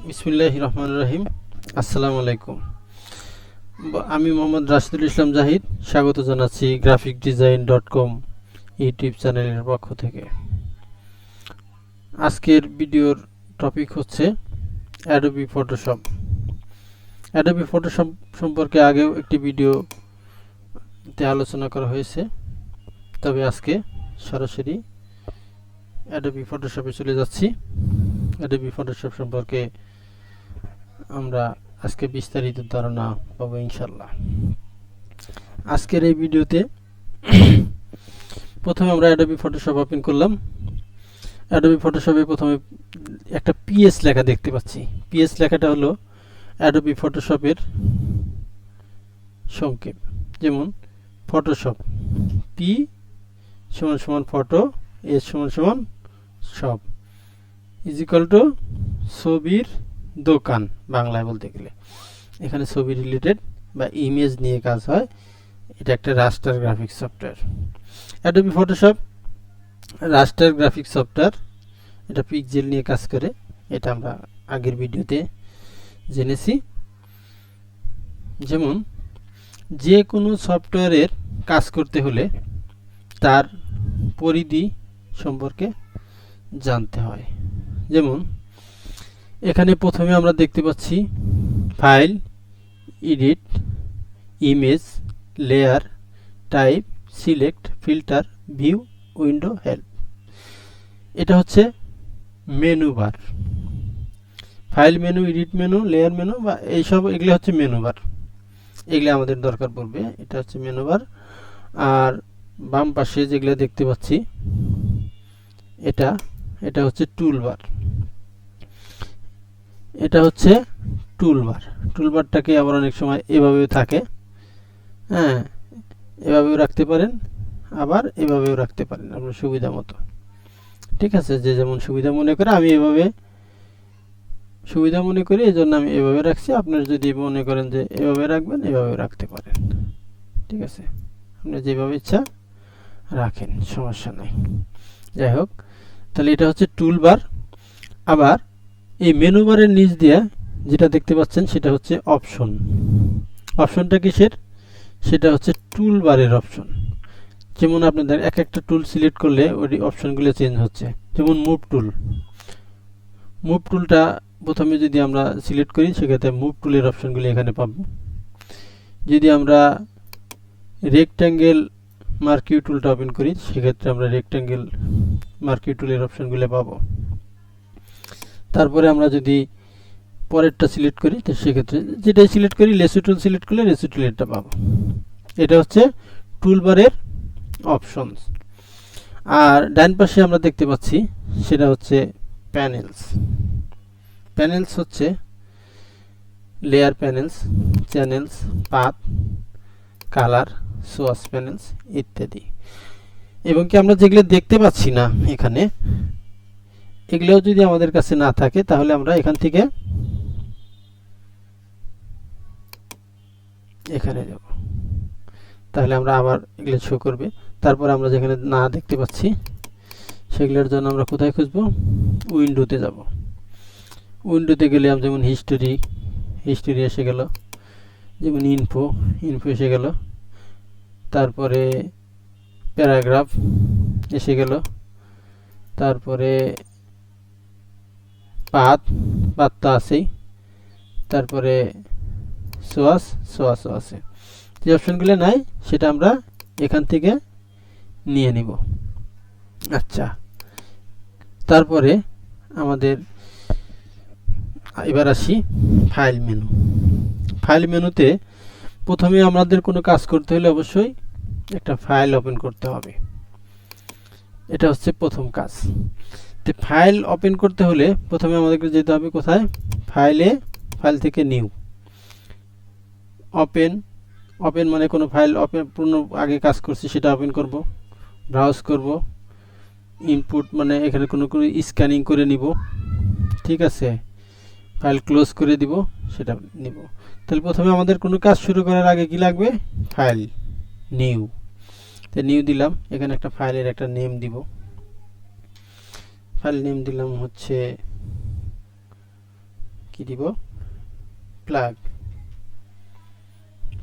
বিসমিল্লাহির রহমানির রহিম। আসসালামু আলাইকুম। আমি মোহাম্মদ রাশিদুল ইসলাম জাহিদ স্বাগত জানাচ্ছি graphicdesign.com ইউটিউব চ্যানেলের পক্ষ থেকে। আজকের ভিডিওর টপিক হচ্ছে adobe photoshop। adobe photoshop সম্পর্কে আগেও একটি ভিডিওতে আলোচনা করা হয়েছে, তবে আজকে সরাসরি adobe photoshop-এ চলে যাচ্ছি। adobe photoshop সম্পর্কে আমরা আজকে বিস্তারিত ধারণা পাবো ইনশাআল্লাহ। আজকের এই ভিডিওতে প্রথমে আমরা adobe photoshop ওপেন করলাম। adobe photoshop-এ প্রথমে একটা পিএস লেখা দেখতে পাচ্ছি। পিএস লেখাটা হলো adobe photoshop-এর সংক্ষেপ, যেমন ফটোশপ, পি সমান সমান ফটো, এস সমান সমান শপ, ইজ ইকুয়াল টু ছবির দোকান বাংলায় বলতে গেলে। এখানে ছবি রিলেটেড বা ইমেজ নিয়ে কাজ হয়। এটা একটা raster graphics software. Adobe Photoshop raster graphics software, এটা পিক্সেল নিয়ে কাজ করে। এটা আমরা আগের ভিডিওতে জেনেছি। যেমন যে কোনো সফটওয়্যারের কাজ করতে হলে তার পরিধি সম্পর্কে জানতে হয়। যেমন এখানে প্রথমে আমরা দেখতে পাচ্ছি file, edit, image, layer, type, select, filter, view, window, help. এটা হচ্ছে menu bar. File menu, edit menu, layer menu বা এইসব এগুলো হচ্ছে মেনু বার। এগুলো আমাদের দরকার পড়বে। এটা হচ্ছে মেনু বার। আর বাম পাশে যেগুলো দেখতে পাচ্ছি এটা হচ্ছে টুল বার। এটা হচ্ছে টুলবার। টুলবারটাকে আবার অনেক সময় এভাবেও থাকে, হ্যাঁ, এভাবেও রাখতে পারেন, আবার এভাবেও রাখতে পারেন আপনার সুবিধা মতো। ঠিক আছে, যে যেমন সুবিধা মনে করে। আমি এভাবে সুবিধা মনে করি, এই জন্য আমি এভাবে রাখছি। আপনার যদি মনে করেন যে এভাবে রাখবেন, এভাবে রাখতে পারেন। ঠিক আছে, আপনি যেভাবে ইচ্ছা রাখেন, সমস্যা নাই। যাই হোক, তাহলে এটা হচ্ছে টুলবার। আবার এই মেনু বারের নিচ দিয়ে যেটা দেখতে পাচ্ছেন সেটা হচ্ছে অপশন। অপশনটা কিসের? সেটা হচ্ছে টুল বারের অপশন। যেমন আপনাদের এক একটা টুল সিলেক্ট করলে ওই অপশনগুলো চেঞ্জ হচ্ছে। যেমন মুভ টুল। মুভ টুলটা প্রথমে যদি আমরা সিলেক্ট করি, সেক্ষেত্রে মুভ টুলের অপশনগুলো এখানে পাব। যদি আমরা রেক্ট্যাঙ্গেল মার্কিউ টুলটা ওপেন করি, সেক্ষেত্রে আমরা রেক্ট্যাঙ্গেল মার্কিউ টুলের অপশনগুলো পাবো। তারপরে আমরা যদি পরেরটা সিলেক্ট করি, তো সেক্ষেত্রে যেটাই সিলেক্ট করি, লেসু টুল সিলেক্ট করলে লেসু টুলেরটা পাবো। এটা হচ্ছে টুলবারের অপশনস। আর ডান পাশে আমরা দেখতে পাচ্ছি সেটা হচ্ছে প্যানেলস। প্যানেলস হচ্ছে layer panels, channels, path, colour, swatches panels ইত্যাদি। এবং কি আমরা যেগুলো দেখতে পাচ্ছি না এখানে, এগুলোও যদি আমাদের কাছে না থাকে, তাহলে আমরা এখান থেকে এখানে যাব। তাহলে আমরা আবার এগুলো শো করবে। তারপর আমরা যেখানে না দেখতে পাচ্ছি, সেগুলোর জন্য আমরা কোথায় খুঁজবো? উইন্ডোতে যাব। উইন্ডোতে গেলে আমরা যেমন হিস্টোরি এসে গেল, যেমন ইনফো এসে গেল, তারপরে প্যারাগ্রাফ এসে গেল, তারপরে পাথ তো আছেই, তারপরে সোয়াস আছে। যে অপশনগুলো নাই সেটা আমরা এখান থেকে নিয়ে নিব। আচ্ছা, তারপরে আমাদের এবার আসি ফাইল মেনু। ফাইল মেনুতে প্রথমে আমাদের কোনো কাজ করতে হলে অবশ্যই একটা ফাইল ওপেন করতে হবে। এটা হচ্ছে প্রথম কাজ। তো ফাইল ওপেন করতে হলে প্রথমে আমাদেরকে যেতে হবে কোথায়? ফাইল থেকে নিউ। ওপেন মানে কোনো ফাইল ওপেন, পূর্ণ আগে কাজ করছি সেটা ওপেন করব, ব্রাউজ করব। ইনপুট মানে এখানে কোনো স্ক্যানিং করে নিব। ঠিক আছে, ফাইল ক্লোজ করে দিব, সেটা নিব। তাহলে প্রথমে আমাদের কোনো কাজ শুরু করার আগে কি লাগবে? File new. তো নিউ দিলাম। এখানে একটা ফাইলের একটা নেম দিব। ফাইল নেম দিলাম হচ্ছে কি দিব, ফ্ল্যাগ,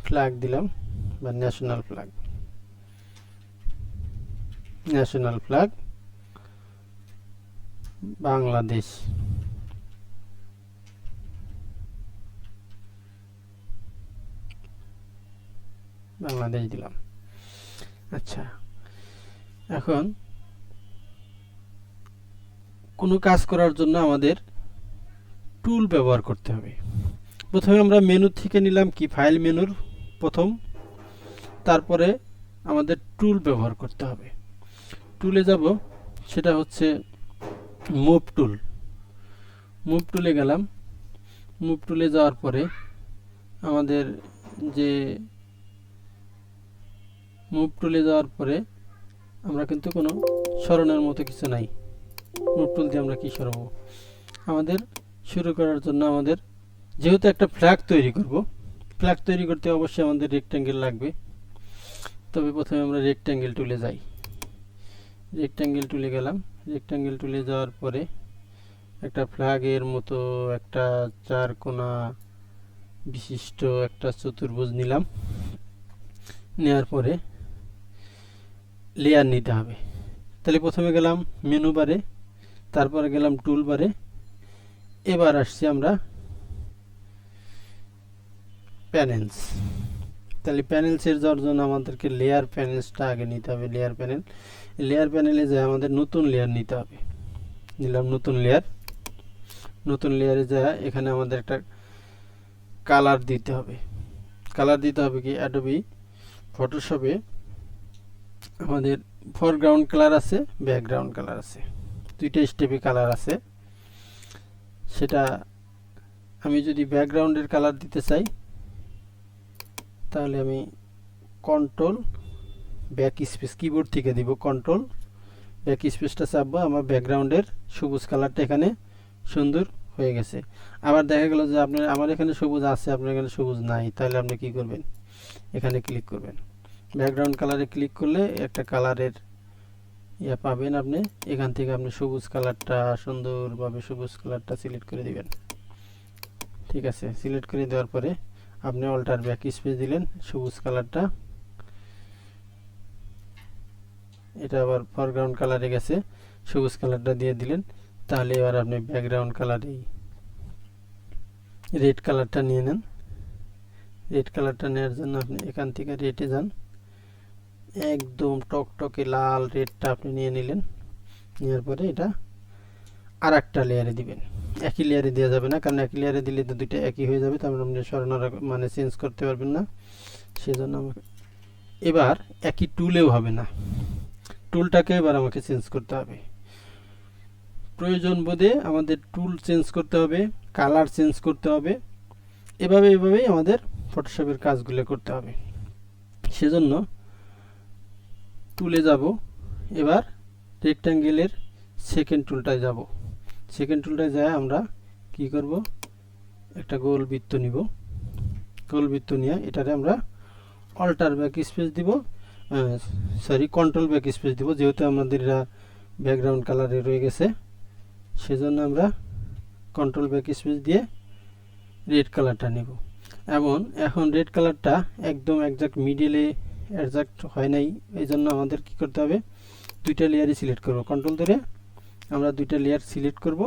ফ্ল্যাগ দিলাম বা national flag, national flag Bangladesh, Bangladesh দিলাম। আচ্ছা, এখন কোনো কাজ করার জন্য আমাদের টুল ব্যবহার করতে হবে। প্রথমে আমরা মেনু থেকে নিলাম কি, ফাইল মেনুর প্রথম, তারপরে আমাদের টুল ব্যবহার করতে হবে। টুলে যাব, সেটা হচ্ছে মুভ টুল। মুভ টুলে গেলাম, মুভ টুলে যাওয়ার পরে আমাদের যে মুভ টুলে যাওয়ার পরে আমরা কিন্তু কোনো সরানোর মতো কিছু নাই। মুভ টুল দিয়ে আমরা কি সরাবো? আমাদের শুরু করার জন্য আমাদের যেহেতু একটা ফ্ল্যাগ তৈরি করব, ফ্ল্যাগ তৈরি করতে অবশ্যই আমাদের রেক্ট্যাঙ্গেল লাগবে। তবে প্রথমে আমরা রেক্ট্যাঙ্গেল টুলে যাই। রেক্ট্যাঙ্গেল টুলে গেলাম, রেক্ট্যাঙ্গেল টুলে যাওয়ার পরে একটা ফ্ল্যাগের মতো একটা চার কোণা বিশিষ্ট একটা চতুর্ভুজ নিলাম। নেওয়ার পরে লেয়ার নিতে হবে। তাহলে প্রথমে গেলাম মেনু বারে, তারপরে গেলাম টুল বারে, এবার আসছি আমরা প্যানেলস। তাহলে প্যানেলসের যাওয়ার জন্য আমাদেরকে লেয়ার প্যানেলসটা আগে নিতে হবে। লেয়ার প্যানেল, লেয়ার প্যানেলে যে আমাদের নতুন লেয়ার নিতে হবে। নিলাম নতুন লেয়ার, নতুন লেয়ারে যা এখানে আমাদের একটা কালার দিতে হবে। কালার দিতে হবে কি, অ্যাডোবি ফটোশপে আমাদের ফরগ্রাউন্ড কালার আছে, ব্যাকগ্রাউন্ড কালার আছে, দুইটা স্টেপে কালার আছে। সেটা আমি যদি ব্যাকগ্রাউন্ডের কালার দিতে চাই, তাহলে আমি কন্ট্রোল ব্যাক স্পেস, কিবোর্ড থেকে দিব কন্ট্রোল ব্যাক স্পেসটা চাপবো, আমার ব্যাকগ্রাউন্ডের সবুজ কালারটা এখানে সুন্দর হয়ে গেছে। আবার দেখা গেল যে আপনার আমার এখানে সবুজ আছে, আপনার এখানে সবুজ নাই, তাহলে আপনি কি করবেন, এখানে ক্লিক করবেন। ব্যাকগ্রাউন্ড কালারে ক্লিক করলে একটা কালারের ইয়া পাবেন আপনি। এখান থেকে আপনি সবুজ কালারটা সুন্দরভাবে সবুজ কালারটা সিলেক্ট করে দিবেন। ঠিক আছে, সিলেক্ট করে দেওয়ার পরে আপনি অল্টার ব্যাক স্পেস দিলেন, সবুজ কালারটা এটা আবার ফরগ্রাউন্ড কালারে গেছে, সবুজ কালারটা দিয়ে দিলেন। তাহলে এবার আপনি ব্যাকগ্রাউন্ড কালারে রেড কালারটা নিয়ে নেন। রেড কালারটা নেওয়ার জন্য আপনি এখান থেকে রেডে যান, একদম টকটকে লাল রেডটা আপনি নিয়ে নিলেন। নেওয়ার পরে এটা আর একটা লেয়ারে দিবেন। একই লেয়ারে দেওয়া যাবে না, কারণ একই লেয়ারে দিলে তো দুইটা একই হয়ে যাবে, তারপরে আপনি সরানোর মানে চেঞ্জ করতে পারবেন না। সেজন্য আমাকে এবার একই টুলেও হবে না, টুলটাকে এবার আমাকে চেঞ্জ করতে হবে। প্রয়োজন বোধে আমাদের টুল চেঞ্জ করতে হবে, কালার চেঞ্জ করতে হবে। এভাবেই আমাদের ফটোশপের কাজগুলো করতে হবে। সেজন্য টুলে যাব, এবার রেক্ট্যাঙ্গেলের সেকেন্ড টুলটায় যাব। সেকেন্ড টুলটায় যায় আমরা কি করব, একটা গোল বৃত্ত নিব। গোল বৃত্ত নিয়ে এটারে আমরা অল্টার ব্যাক স্পেস দিব, সরি কন্ট্রোল ব্যাক স্পেস দিব, যেহেতু আমাদের এটা ব্যাকগ্রাউন্ড কালারে রয়ে গেছে। সেজন্য আমরা কন্ট্রোল ব্যাক স্পেস দিয়ে রেড কালারটা নেব। এখন রেড কালারটা একদম একজাক্ট মিডিলে অ্যাডজাস্ট হয় নাই, এই জন্য আমাদের কি করতে হবে, দুইটা লেয়ারই সিলেক্ট করব। কন্ট্রোল ধরে আমরা দুইটা লেয়ার সিলেক্ট করব।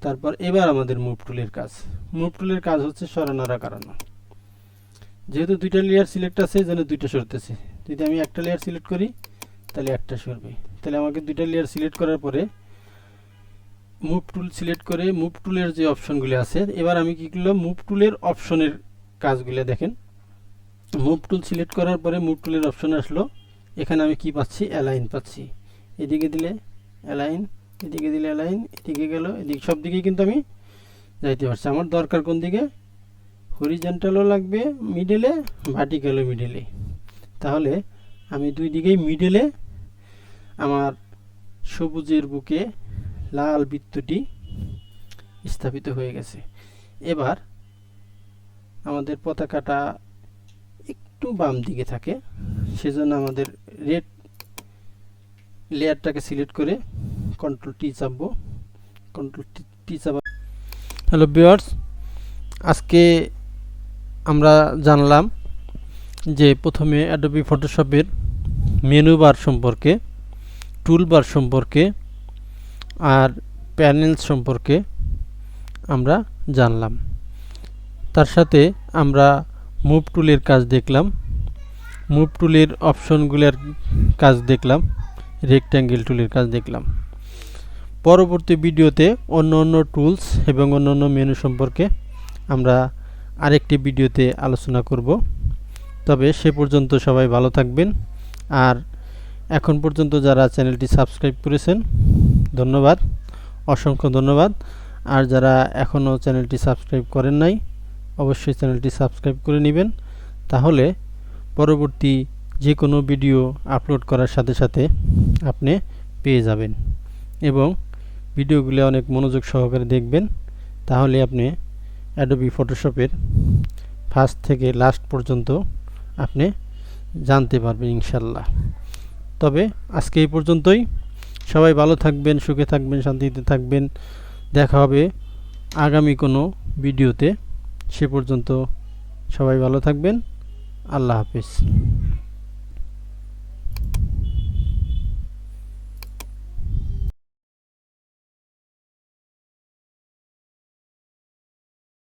তারপর এবার আমাদের মুভ টুলের কাজ। মুভ টুলের কাজ হচ্ছে সরানোর কারণে, যেহেতু দুইটা লেয়ার সিলেক্ট আছে এই জন্য দুইটা সরতেছে। যদি আমি একটা লেয়ার সিলেক্ট করি তাহলে একটা সরবে। তাহলে আমাকে দুইটা লেয়ার সিলেক্ট করার পরে মুভ টুল সিলেক্ট করে মুভ টুলের যে অপশনগুলো আছে, এবার আমি কি করলাম, মুভ টুলের অপশনের কাজগুলো দেখেন। মুভ টুল সিলেক্ট করার পরে মুভ টুলের অপশন আসলো, এখানে আমি কি পাচ্ছি, অ্যালাইন পাচ্ছি। এদিকে দিলে অ্যালাইন, এদিকে দিলে অ্যালাইন, এদিকে গেল, এদিকে সব দিকেই কিন্তু আমি যাইতে পারছি। আমার দরকার কোন দিকে, হরিজন্টালও লাগবে মিডলে, ভার্টিক্যালও মিডলে। তাহলে আমি দুই দিকেই মিডলে আমার সবুজের বুকে লাল বৃত্তটি স্থাপিত হয়ে গেছে। এবার আমাদের পতাকাটা একটু বাম দিকে থাকে, সেজন্য আমাদের রেড লেয়ারটাকে সিলেক্ট করে কন্ট্রোল টি চাপবো। কন্ট্রোল টি চাপা। হ্যালো ভিউয়ার্স, আজকে আমরা জানলাম যে প্রথমে অ্যাডোবি ফটোশপের মেনু বার সম্পর্কে, টুল বার সম্পর্কে আর প্যানেলস সম্পর্কে আমরা জানলাম। তার সাথে আমরা মুভ টুলের কাজ দেখলাম, মুভ টুলের অপশনগুলোর কাজ দেখলাম, রেক্ট্যাঙ্গেল টুলের কাজ দেখলাম। পরবর্তী ভিডিওতে অন্য অন্য টুলস এবং অন্য অন্য মেনু সম্পর্কে আমরা আরেকটি ভিডিওতে আলোচনা করব। তবে সে পর্যন্ত সবাই ভালো থাকবেন। আর এখন পর্যন্ত যারা চ্যানেলটি সাবস্ক্রাইব করেছেন ধন্যবাদ, অসংখ্য ধন্যবাদ। আর যারা এখনও চ্যানেলটি সাবস্ক্রাইব করেন নাই অবশ্যই চ্যানেলটি সাবস্ক্রাইব করে নেবেন, তাহলে পরবর্তী যে কোনো ভিডিও আপলোড করার সাথে সাথে আপনি পেয়ে যাবেন এবং ভিডিওগুলো অনেক মনোযোগ সহকারে দেখবেন, তাহলে আপনি অ্যাডোবি ফটোশপের ফার্স্ট থেকে লাস্ট পর্যন্ত আপনি জানতে পারবেন ইনশাল্লাহ। তবে আজকে এই পর্যন্তই। সবাই ভালো থাকবেন, সুখে থাকবেন, শান্তিতে থাকবেন। দেখা হবে আগামী কোনো ভিডিওতে। সে পর্যন্ত সবাই ভালো থাকবেন। আল্লাহ হাফিজ।